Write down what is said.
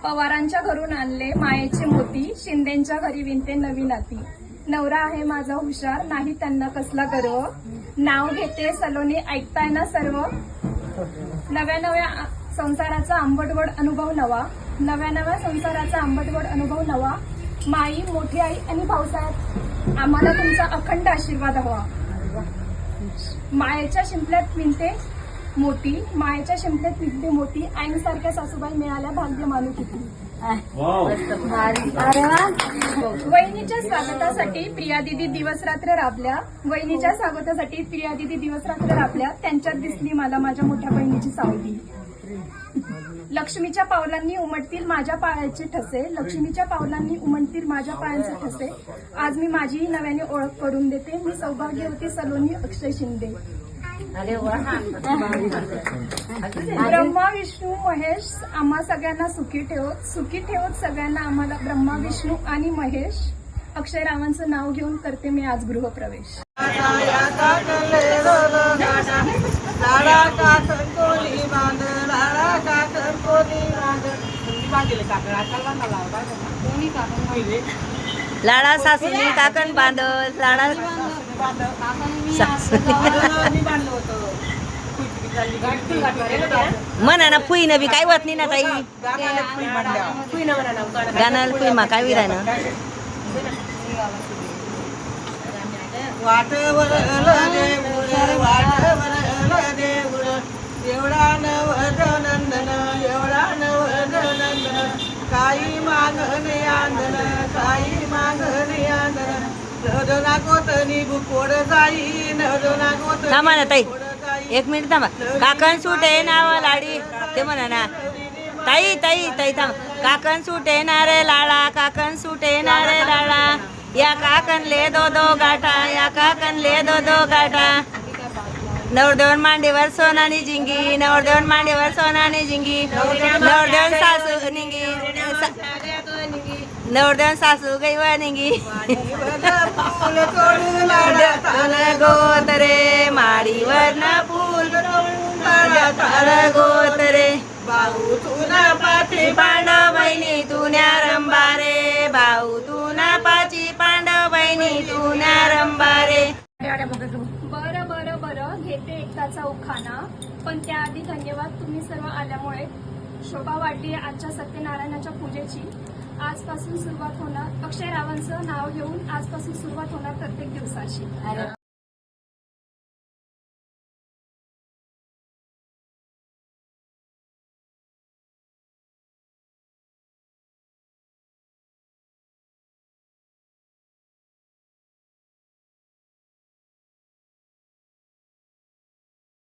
पवारांच्या घरून आणले मायेचे मोती, शिंदेच्या घरी विणते नवी नाती. नवरा आहे माझा हुशार, नाही त्यांना कसला गर्व. नाव घेते सलोनी, ऐकताय ना सर्व. नव्या नव्या संसाराचा आंबटगोड अनुभव नवा. नव्या नव्या संसाराचा आंबटगोड अनुभव नवा. माई, मोठी आई आणि भाऊसाहेब, आम्हाला तुमचा अखंड आशीर्वाद हवा. मायेच्या शिंपल्यात विणते मोती, मायेच्या शिंपल्यात विणते मोती. आईसारख्या सासूबाई मिळाल्या, भाग्य मानू किती. वहिनीच्या स्वागतासाठी प्रिया दिदी दिवस रात्र राबल्या. वहिनीच्या स्वागतासाठी प्रिया दिदी दिवस रात्र राबल्या. त्यांच्यात दिसली मला माझ्या मोठ्या बहिणीची सावली. लक्ष्मीच्या पावलांनी उमटतील माझ्या पायाचे ठसे. लक्ष्मीच्या पावलांनी उमटतील माझ्या पायांचे ठसे. आज मी माझीही नव्याने ओळख करून देते. मी सौभाग्यवती सलोनी अक्षय शिंदे. ब्रह्मा विष्णू महेश, आम्हा सगळ्यांना सुखी ठेवत. सुखी ठेवत सगळ्यांना आम्हाला. ब्रह्मा विष्णू आणि महेश. अक्षय रावांचं नाव घेऊन करते मी आज गृहप्रवेश. लाडा सासूनी काकण बांधल, लाडा म्हणा ना फुई न बी काय होत नाही ना ताई. गाणं फुई मा काय विराय ना. एवढा नवनंदन, एवढा नवनंदन, काही मागणे आंदन, काही मागणे आंदन. नदना गोतनी बुकोड जाई, नदना गोतनी थांबा ना ताई, एक मिनिट थांबा. काकण सूट आहे नाव लाडी ते म्हणा ना. ताई ताई ताई थांब. काकण सूट येणार लाडा, काकण सूट येणार लाडा. या काकणले दो दो गाठा, या काकणले दो दो गाठा. नवरदेवन मांडीवर सोनानी जिंगी, नवरदेवन मांडीवर सोनानी जिंगी. नवरदेवन सासू निंगी, नवरदेवन सासू गैवा निंगी. गोतरे माडीवर न फूल गोतरे. भाऊ तुना पाठी पांडव बहिणी तुन्या रंबारे. भाऊ तुना पाची पांडव बहिणी तुन्या रंबारे. बरं बरं बरं, घेते एकदाचा उखाणा. पण त्याआधी धन्यवाद तुम्ही सर्व आल्यामुळे. शोभा वाढली आजच्या सत्यनारायणाच्या पूजेची. आजपासून सुरुवात होणार, अक्षय रावांचं नाव घेऊन आजपासून सुरुवात होणार प्रत्येक दिवसाची.